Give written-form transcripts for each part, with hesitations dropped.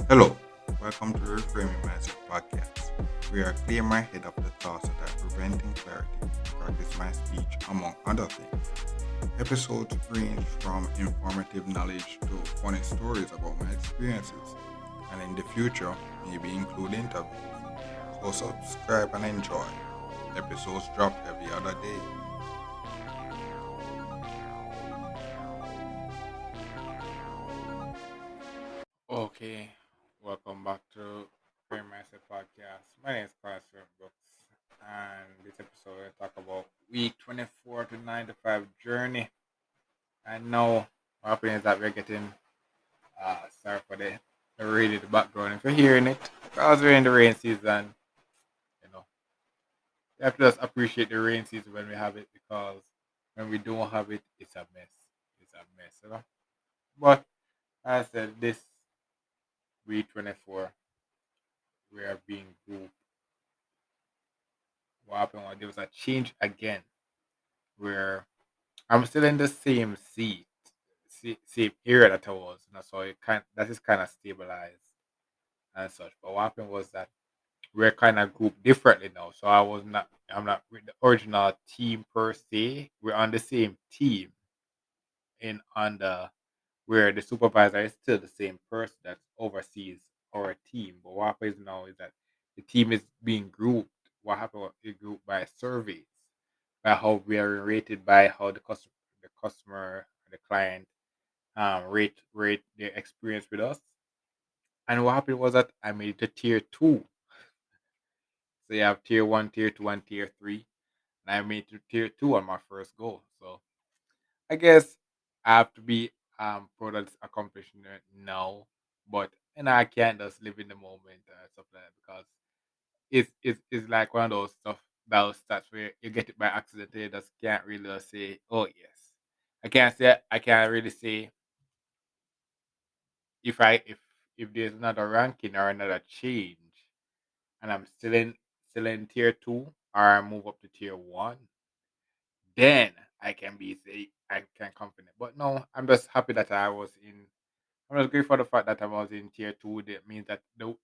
Hello, welcome to the Reframing Mindset podcast. We are clear my head of the thoughts that are preventing clarity, practice my speech, among other things. Episodes range from informative knowledge to funny stories about my experiences, and in the future, maybe include interviews. So subscribe and enjoy. Episodes drop every other day. Okay, welcome back to Frame Mindset Podcast. My name is Pastor Brooks, and this episode I talk about week 24 to 95 journey. And now, what happening is that we're getting, sorry for the rain in the background. If you're hearing it, because we're in the rain season, you know, you have to just appreciate the rain season when we have it because when we don't have it, it's a mess. It's a mess, you know. But as I said, this week 24, we are being grouped. What happened was there was a change again where I'm still in the same seat, same area that I was. So that is kind of stabilized and such. But what happened was that we're kind of grouped differently now. So I'm not with the original team per se. We're on the same team in on the where the supervisor is still the same person that oversees our team. But what happens now is that the team is being grouped. What happened was it grouped by surveys, by how we are rated, by how the customer, the client rate their experience with us. And what happened was that I made it to tier two. So you have tier one, tier two, and tier three. And I made it to tier two on my first goal. So I guess I have to be proud of this accomplishment now, but I can't just live in the moment and stuff like that because it's like one of those those stats where you get it by accident. You just can't really just say, "Oh yes." I can't really say if there's another ranking or another change, and I'm still in tier two or I move up to tier one, then I can confident. But no, I'm just happy that I was in. I'm just grateful for the fact that I was in tier two. That means that the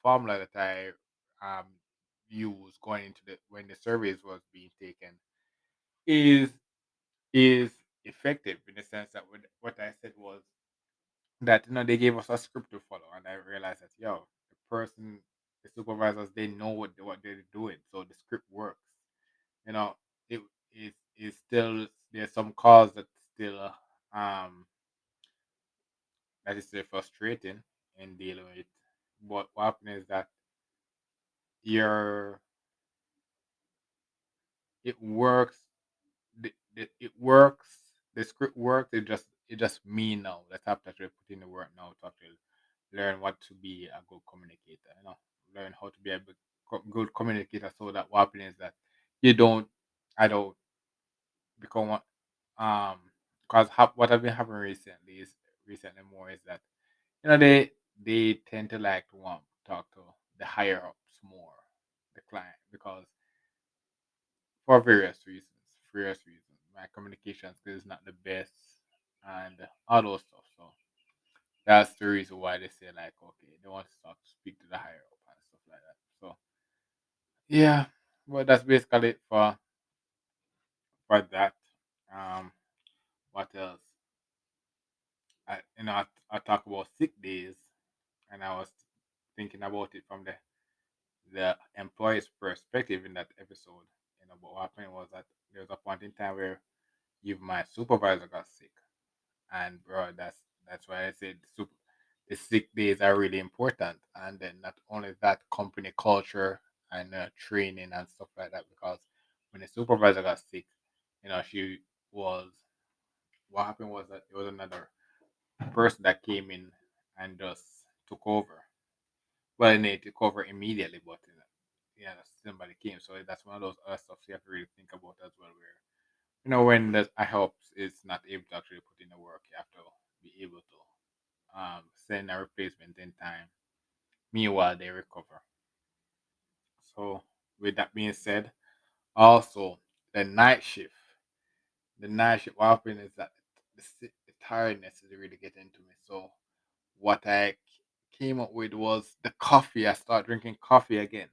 formula that I um used going into the when the surveys was being taken is is effective in the sense that what I said was that they gave us a script to follow, and I realized that the supervisors, they know what they're doing, so the script works. You know, it is still there's some calls um that is still frustrating in dealing with. But what happens is that your it works. It works. The script works. It just me now. Let's have to actually put in the work now to actually learn what to be a good communicator. Learn how to be a good communicator so that what happens is that you don't. I don't become one. Because what I've been having recently more is that they tend to like to want to talk to the higher ups more, the client, because for various reasons, my communication skills is not the best, and all those stuff. So that's the reason why they say like, okay, they want to start to speak to the higher up and stuff like that. So yeah, but that's basically it for that. Um, what else? I talk about sick days, and I was thinking about it from the employee's perspective in that episode. But what happened was that there was a point in time where if my supervisor got sick, and bro, that's why I said the sick days are really important, and then not only that, company culture and training and stuff like that. Because when the supervisor got sick, she was what happened was that there was another person that came in and just took over. Well, they took over immediately, but yeah, somebody came. So that's one of those other stuff you have to really think about as well. Where when a help is not able to actually put in the work, you have to be able to send a replacement in time. Meanwhile, they recover. So with that being said, Also, the night shift. The night shift, what happened is that the tiredness is really getting to me. So what I came up with was the coffee. I start drinking coffee again.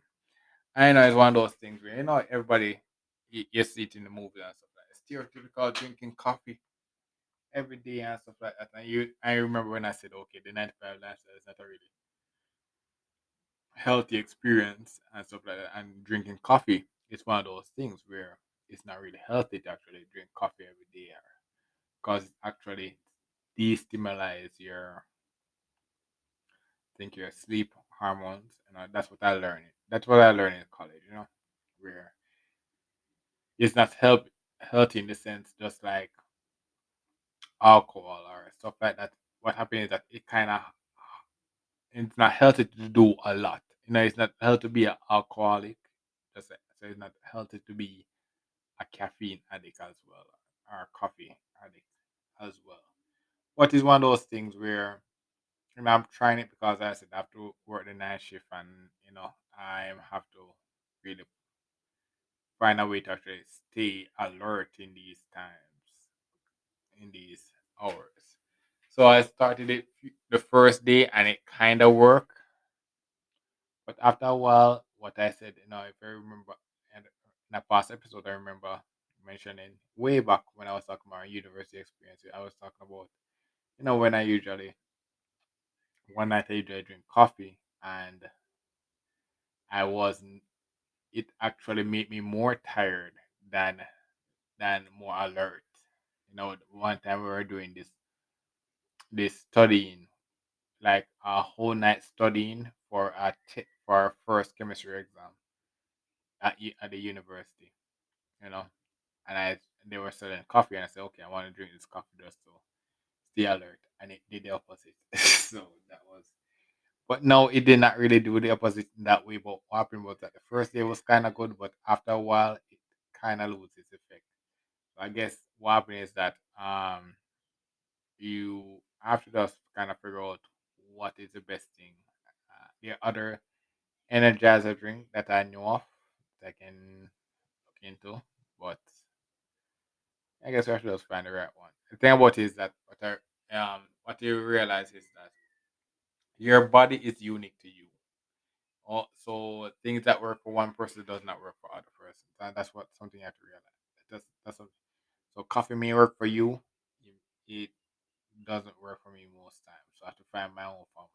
I know it's one of those things where everybody you see it in the movie and stuff like that. Stereotypical drinking coffee every day and stuff like that. And I remember when I said, okay, the 95 lifestyle is not a really healthy experience and stuff like that. And drinking coffee is one of those things where it's not really healthy to actually drink coffee every day because it actually destimulates your think your sleep hormones. That's what I learned. That's what I learned in college. Where it's not healthy in the sense just like alcohol or stuff like that. What happens is that it's not healthy to do a lot. It's not healthy to be an alcoholic. So it's not healthy to be a caffeine addict as well or a coffee addict as well. What is one of those things where I'm trying it because I said I have to work the night shift and I have to really find a way to actually stay alert in these times, in these hours. So I started it the first day and it kind of worked. But after a while, what I said, if I remember in a past episode, I remember mentioning way back when I was talking about university experience, I was talking about, when I usually, one night I usually drink coffee and I wasn't, it actually made me more tired than more alert. One time we were doing this studying, like a whole night studying for for our first chemistry exam at the university. You know, and they were selling coffee, and I said, okay, I want to drink this coffee just to stay alert, and it did the opposite. So that was, but no, it did not really do the opposite in that way. But what happened was that the first day was kind of good, but after a while, it kind of loses its effect. So I guess what happened is that you have to just kind of figure out what is the best thing. There are other energizer drink that I know of that I can look into, but I guess we have to just find the right one. The thing about it is that what you realize is that your body is unique to you. So things that work for one person does not work for other persons, and that's what something you have to realize. That's something. So coffee may work for you, it doesn't work for me most times. So I have to find my own formula.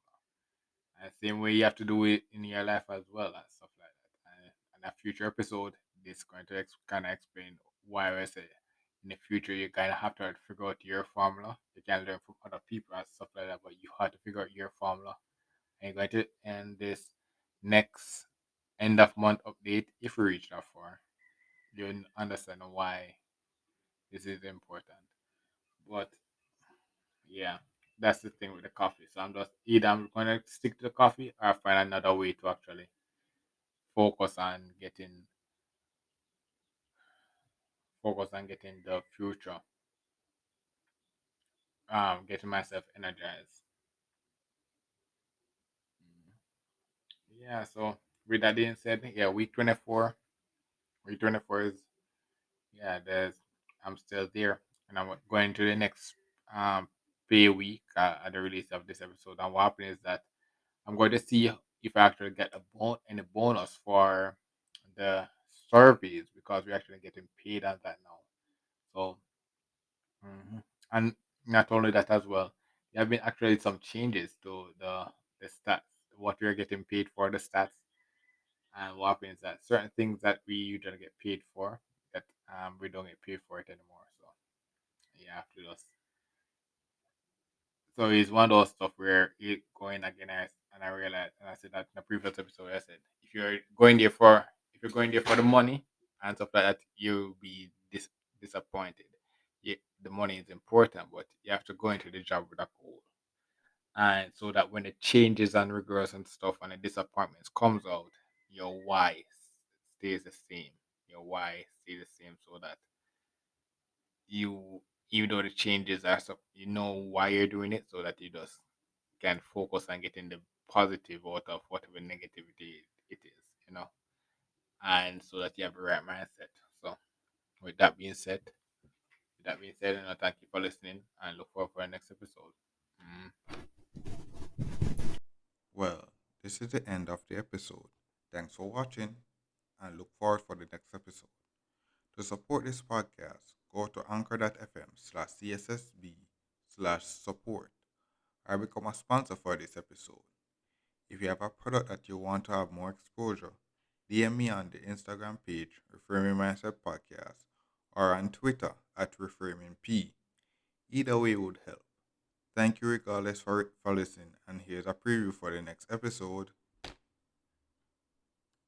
And same way you have to do it in your life as well and stuff like that. And a future episode, this is going to kind of explain why I say in the future you kind of have to figure out your formula. You can learn from other people and stuff like that, but you have to figure out your formula. And you're going to end this next end of month update if we reach that far. You understand why this is important. But yeah, that's the thing with the coffee. So I'm just either I'm gonna stick to the coffee or find another way to actually focus on getting the future, getting myself energized. Mm. Yeah. So with that being said, yeah, week 24. Week 24 is there's I'm still there, and I'm going to the next pay week at the release of this episode. And what happened is that I'm going to see if I actually get any bonus for the surveys because we're actually getting paid on that now. So, and not only that as well, there have been actually some changes to the stats, what we're getting paid for the stats, and what happens is that certain things that we usually get paid for that we don't get paid for it anymore. So you have to just So it's one of those stuff where it going again, and I realized, and I said that in the previous episode. I said if you're going there for the money and stuff like that, you'll be disappointed. Yeah, the money is important, but you have to go into the job with a goal, and so that when the changes and regrets and stuff and the disappointments comes out, your why stays the same. Your why stays the same, so that you, even though the changes are stuff, you know why you're doing it, so that you just can focus on getting the positive out of whatever negativity it is, and so that you have the right mindset. With that being said, thank you for listening and look forward for the next episode. Mm. Well, this is the end of the episode. Thanks for watching and look forward for the next episode. To support this podcast, go to anchor.fm/cssb/support or become a sponsor for this episode. If you have a product that you want to have more exposure, DM me on the Instagram page Reframing Mindset Podcast or on Twitter at ReframingP. Either way would help. Thank you regardless for listening, and here's a preview for the next episode.